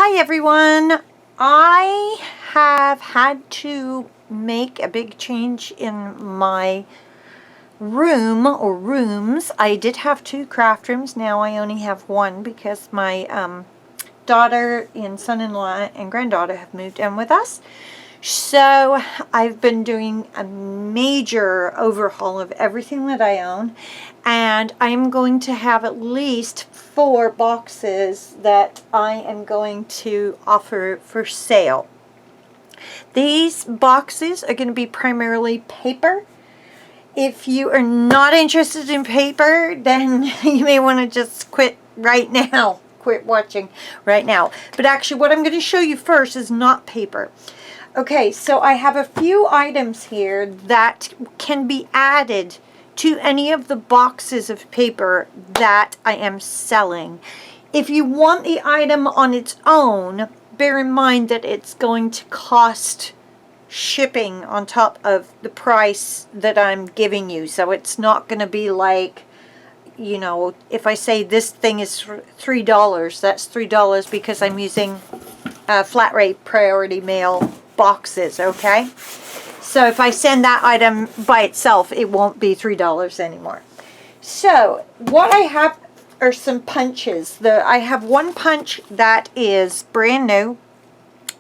Hi everyone. I have had to make a big change in my room or rooms. I did have two craft rooms. Now I only have one because my daughter and son-in-law and granddaughter have moved in with us. So I've been doing a major overhaul of everything that I own, and I'm going to have at least 4 boxes that I am going to offer for sale. These boxes are going to be primarily paper. If you are not interested in paper, then you may want to just quit right now. Quit watching right now. But actually what I'm going to show you first is not paper. Okay, so I have a few items here that can be added to any of the boxes of paper that I am selling. If you want the item on its own, bear in mind that it's going to cost shipping on top of the price that I'm giving you. So it's not going to be like, you know, if I say this thing is $3, that's $3 because I'm using flat rate priority mail boxes, okay? So if I send that item by itself, it won't be $3 anymore. So what I have are some punches. I have one punch that is brand new,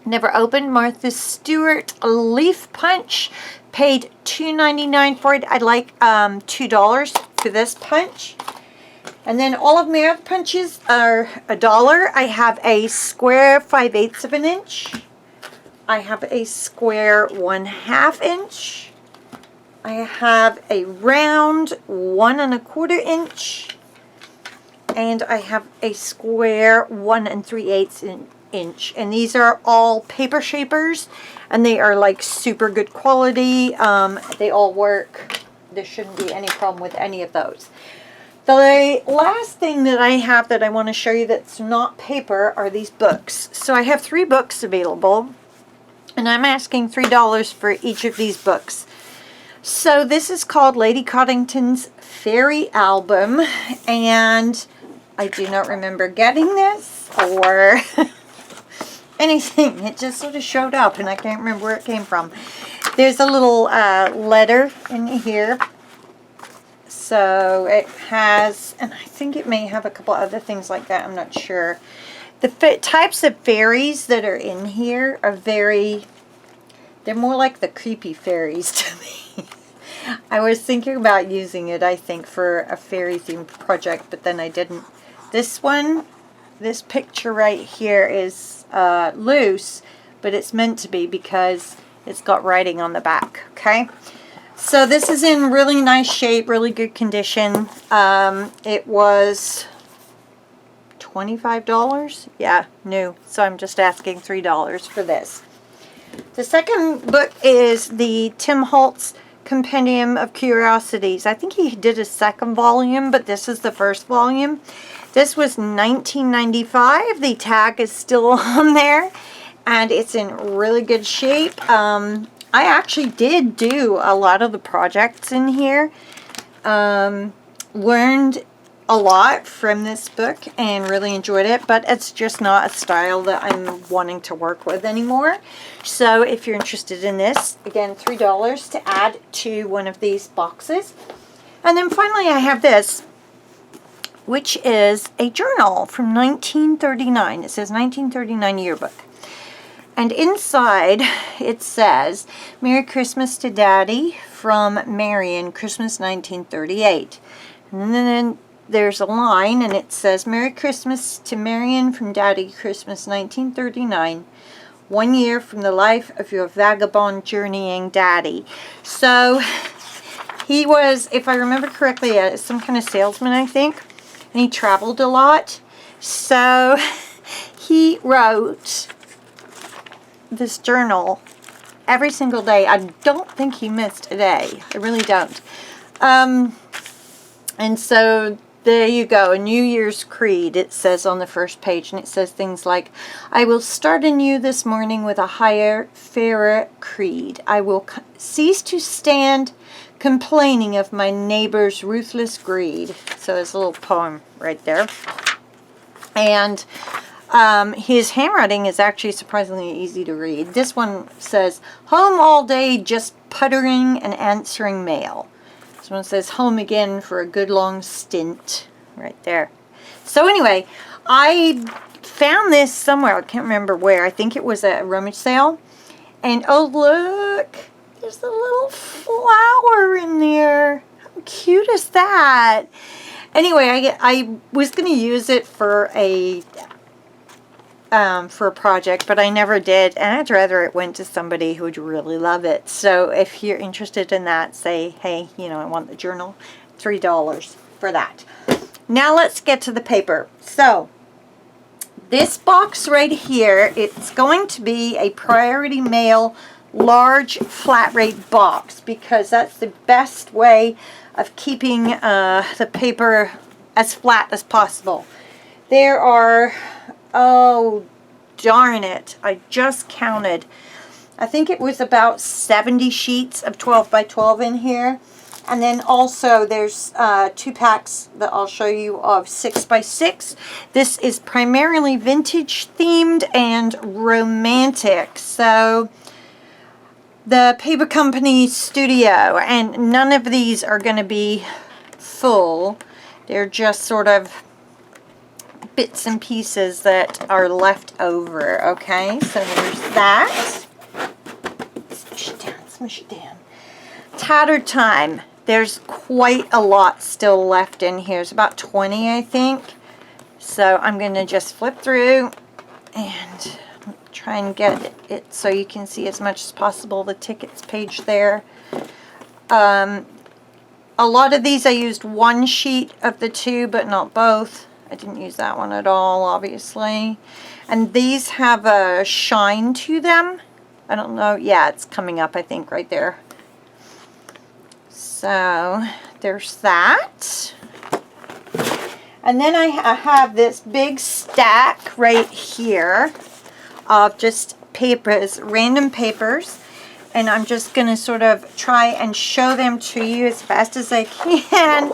never opened, Martha Stewart leaf punch. Paid $2.99 for it. I'd like $2 for this punch. And then all of my other punches are $1. I have a square 5/8 of an inch. I have a square 1/2 inch. I have a round 1 1/4 inch. And I have a square 1 3/8 inch. And these are all paper shapers, and they are like super good quality. They all work. There shouldn't be any problem with any of those. The last thing that I have that I want to show you that's not paper are these books. So I have 3 books available, and I'm asking $3 for each of these books. So this is called Lady Cottington's Fairy Album, and I do not remember getting this or anything. It just sort of showed up, and I can't remember where it came from. There's a little letter in here. So it has, and I think it may have a couple other things like that. I'm not sure. The types of fairies that are in here are they're more like the creepy fairies to me. I was thinking about using it, I think, for a fairy themed project, but then I didn't. This one, this picture right here is loose, but it's meant to be because it's got writing on the back, okay? So this is in really nice shape, really good condition. It was $25? Yeah, new. So I'm just asking $3 for this. The second book is the Tim Holtz Compendium of Curiosities. I think he did a second volume, but this is the first volume. This was $19.95. The tag is still on there, and it's in really good shape. I actually did do a lot of the projects in here. Learned a lot from this book and really enjoyed it, but it's just not a style that I'm wanting to work with anymore. So if you're interested in this, again, $3 to add to one of these boxes. And then finally I have this, which is a journal from 1939. It says 1939 yearbook. And inside it says, Merry Christmas to Daddy from Marion, Christmas 1938. And then there's a line and it says, Merry Christmas to Marion from Daddy, Christmas 1939. 1 year from the life of your vagabond journeying daddy. So he was, if I remember correctly, some kind of salesman, I think. And he traveled a lot. So he wrote this journal every single day. I don't think he missed a day. I really don't. And so there you go, a New Year's Creed, it says on the first page, and it says things like, I will start anew this morning with a higher, fairer creed. I will cease to stand complaining of my neighbor's ruthless greed. So there's a little poem right there. And His handwriting is actually surprisingly easy to read. This one says, home all day, just puttering and answering mail. This one says, home again for a good long stint. Right there. So anyway, I found this somewhere. I can't remember where. I think it was at a rummage sale. And oh look, there's a little flower in there. How cute is that? Anyway, I was going to use it for a project, but I never did, and I'd rather it went to somebody who would really love it. So if you're interested in that, say, hey, you know, I want the journal, $3 for that. Now let's get to the paper. So this box right here, it's going to be a Priority Mail large flat rate box, because that's the best way of keeping the paper as flat as possible. There are, oh darn it, I just counted. I think it was about 70 sheets of 12 by 12 in here. And then also there's 2 packs that I'll show you of 6 by 6. This is primarily vintage themed and romantic. So the paper company Studio, and none of these are going to be full. They're just sort of bits and pieces that are left over. Okay, so there's that. Smush it down. Tattered Time. There's quite a lot still left in here. It's about 20, I think. So I'm going to just flip through and try and get it so you can see as much as possible the tickets page there. A lot of these I used one sheet of the 2, but not both. I didn't use that one at all, obviously. And these have a shine to them. I don't know. Yeah, it's coming up, I think, right there. So there's that. And then I have this big stack right here of just papers, random papers. And I'm just going to sort of try and show them to you as fast as I can.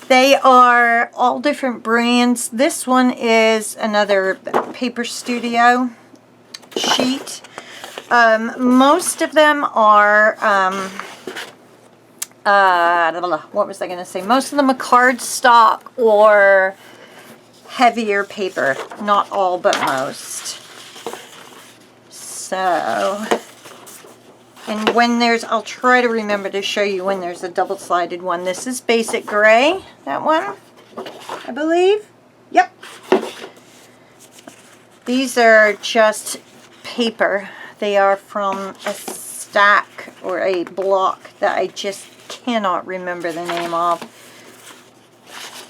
They are all different brands. This one is another Paper Studio sheet. Most of them are, what was I going to say? Most of them are cardstock or heavier paper. Not all, but most. So, and when there's, I'll try to remember to show you when there's a double-sided one. This is Basic Gray, that one, I believe. Yep. These are just paper. They are from a stack or a block that I just cannot remember the name of.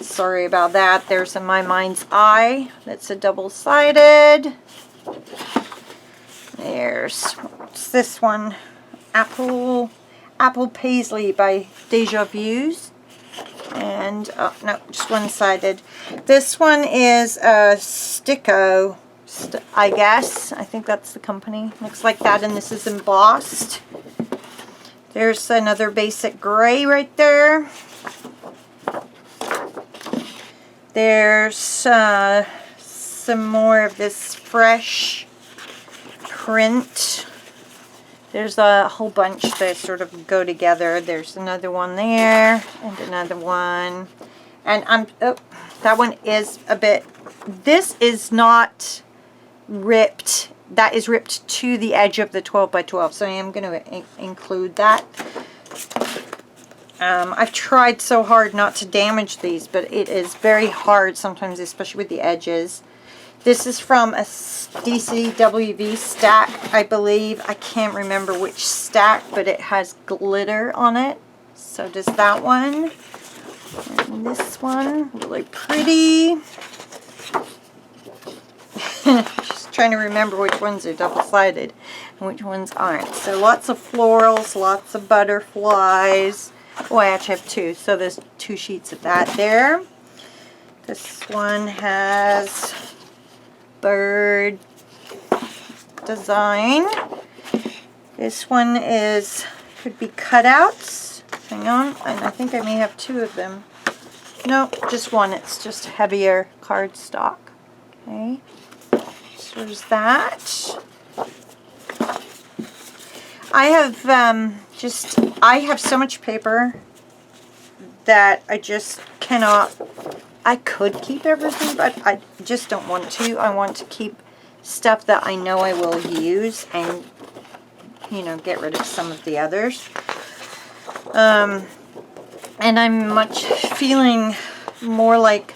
Sorry about that. There's a My Mind's Eye. That's a double-sided. There's, what's this one? Apple Paisley by Deja Views. And, oh, no, just one-sided. This one is a Sticko, I guess. I think that's the company. Looks like that, and this is embossed. There's another Basic Gray right there. There's some more of this fresh print. There's a whole bunch that sort of go together. There's another one there, and another one. And that one is a bit, this is not ripped. That is ripped to the edge of the 12 by 12, so I am going to include that. I've tried so hard not to damage these, but it is very hard sometimes, especially with the edges. This is from a DCWV stack, I believe. I can't remember which stack, but it has glitter on it. So does that one. And this one, really pretty. Just trying to remember which ones are double-sided and which ones aren't. So lots of florals, lots of butterflies. Oh, I actually have 2, so there's 2 sheets of that there. This one has bird design. This one could be cutouts. Hang on, and I think I may have 2 of them. No, just one. It's just heavier cardstock. Okay. So there's that. I have I have so much paper that I just cannot. I could keep everything, but I just don't want to. I want to keep stuff that I know I will use and, you know, get rid of some of the others. And I'm feeling more like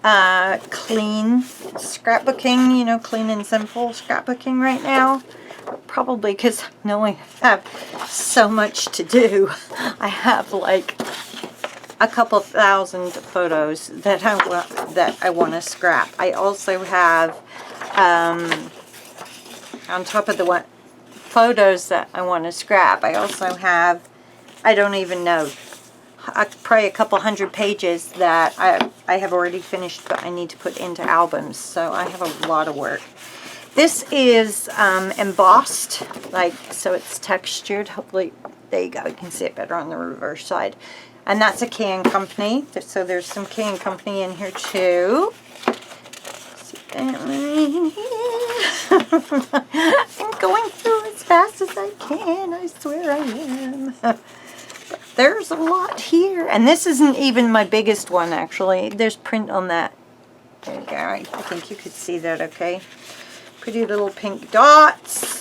clean scrapbooking, you know, clean and simple scrapbooking right now. Probably because knowing I have so much to do. I have like a couple thousand photos that I want to scrap. I also have, on top of the photos that I want to scrap, I also have, I don't even know, probably a couple hundred pages that I have already finished, but I need to put into albums. So I have a lot of work. This is embossed, like, so it's textured. Hopefully, there you go, you can see it better on the reverse side. And that's a K & Company. So there's some K & Company in here too. See that right here. I'm going through as fast as I can. I swear I am. But there's a lot here. And this isn't even my biggest one, actually. There's print on that. There you go. I think you could see that okay. Pretty little pink dots.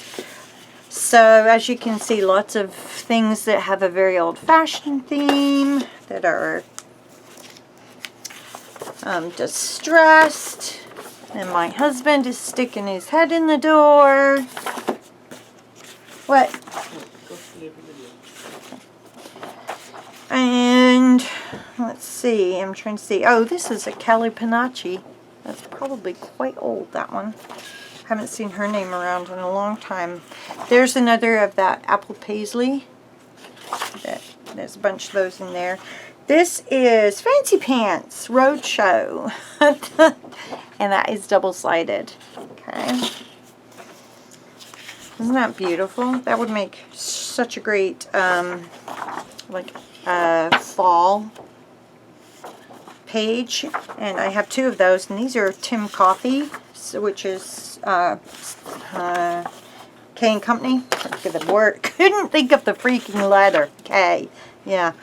So as you can see, lots of things that have a very old-fashioned theme that are distressed. And my husband is sticking his head in the door. What? And let's see, I'm trying to see. Oh, this is a Kelly Panacci. That's probably quite old, that one. Haven't seen her name around in a long time. There's another of that Apple Paisley. There's a bunch of those in there. This is Fancy Pants Roadshow. And that is double-sided. Okay. Isn't that beautiful? That would make such a great, like, fall page. And I have two of those. And these are Tim Coffee, which is K & Company. Look at the word. Couldn't think of the freaking letter. K. Yeah.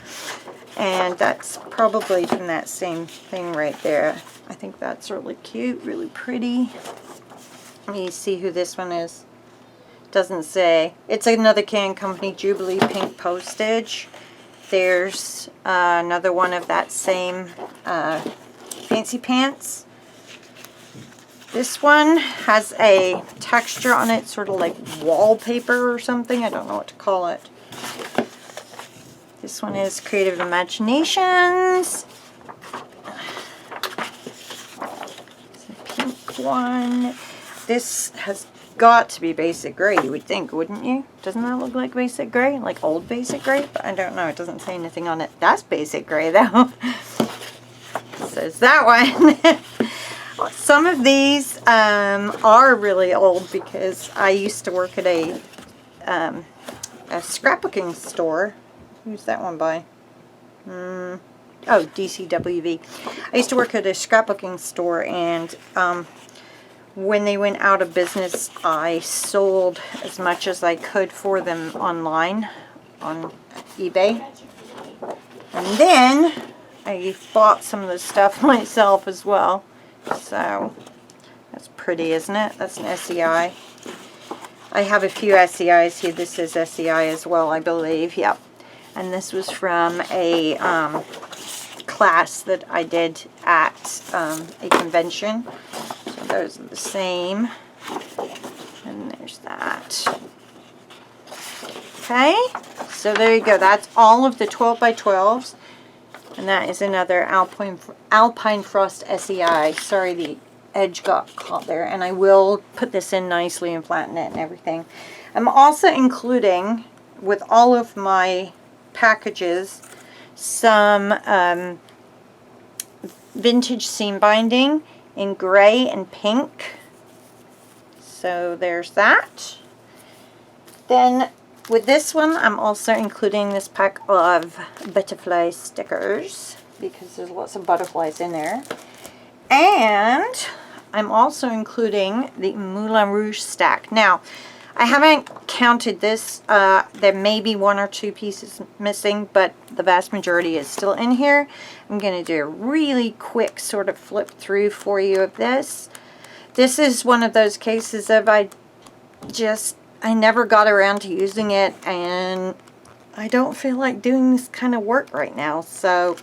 And that's probably from that same thing right there. I think that's really cute, really pretty. Let me see who this one is. Doesn't say. It's another K & Company Jubilee Pink Postage. There's another one of that same Fancy Pants. This one has a texture on it, sort of like wallpaper or something. I don't know what to call it. This one is Creative Imaginations. It's a pink one. This has got to be basic gray, you would think, wouldn't you? Doesn't that look like basic gray? Like old basic gray? But I don't know. It doesn't say anything on it. That's basic gray, though. So it's that one. Some of these are really old because I used to work at a scrapbooking store. Who's that one by? Oh, DCWV. I used to work at a scrapbooking store, and when they went out of business, I sold as much as I could for them online on eBay. And then I bought some of the stuff myself as well. So that's pretty, isn't it? That's an SEI. I have a few SEIs here. This is SEI as well, I believe. Yep. And this was from a class that I did at a convention. So those are the same. And there's that. Okay. So there you go. That's all of the 12 by 12s. And that is another Alpine Frost SEI. Sorry, the edge got caught there. And I will put this in nicely and flatten it and everything. I'm also including, with all of my packages, some vintage seam binding in gray and pink. So there's that. Then with this one, I'm also including this pack of butterfly stickers because there's lots of butterflies in there. And I'm also including the Moulin Rouge stack. Now, I haven't counted this. There may be 1 or 2 pieces missing, but the vast majority is still in here. I'm going to do a really quick sort of flip through for you of this. This is one of those cases of I never got around to using it, and I don't feel like doing this kind of work right now, so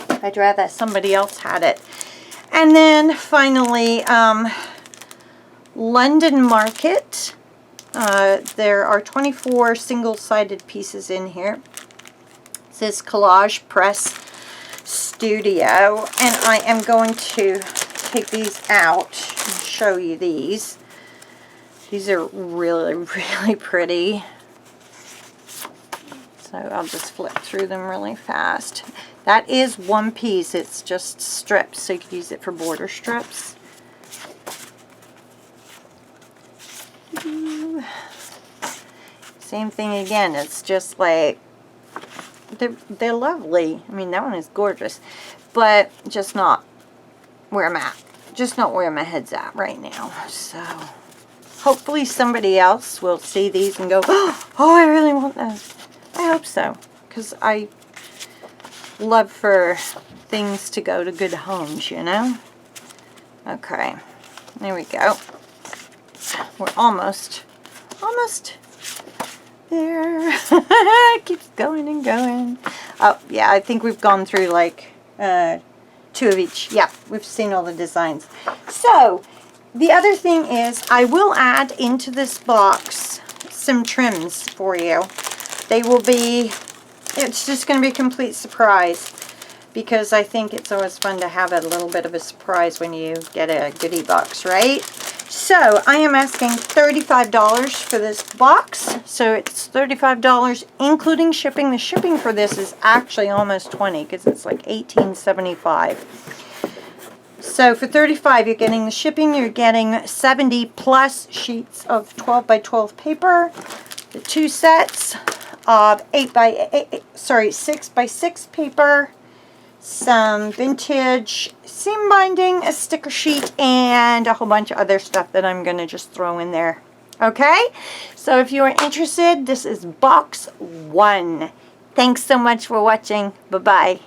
I'd rather somebody else had it. And then finally, London Market. There are 24 single-sided pieces in here. It says Collage Press Studio, and I am going to take these out and show you these. These are really, really pretty. So I'll just flip through them really fast. That is one piece. It's just strips, so you could use it for border strips. Same thing again. It's just like, they're lovely. I mean, that one is gorgeous, but just not where I'm at. Just not where my head's at right now. So hopefully somebody else will see these and go, oh, I really want those. I hope so, because I love for things to go to good homes, you know? Okay, there we go. We're almost there. It keeps going and going. Oh, yeah, I think we've gone through like 2 of each. Yeah, we've seen all the designs. So, the other thing is I will add into this box some trims for you. They will be, it's just going to be a complete surprise, because I think it's always fun to have a little bit of a surprise when you get a goodie box, right? So I am asking $35 for this box. So it's $35 including shipping. The shipping for this is actually almost $20 because it's like $18.75. So for $35 you're getting the shipping, you're getting 70 plus sheets of 12 by 12 paper, the 2 sets of 6 by 6 paper, some vintage seam binding, a sticker sheet, and a whole bunch of other stuff that I'm going to just throw in there. Okay? So if you are interested, this is box 1. Thanks so much for watching. Bye-bye.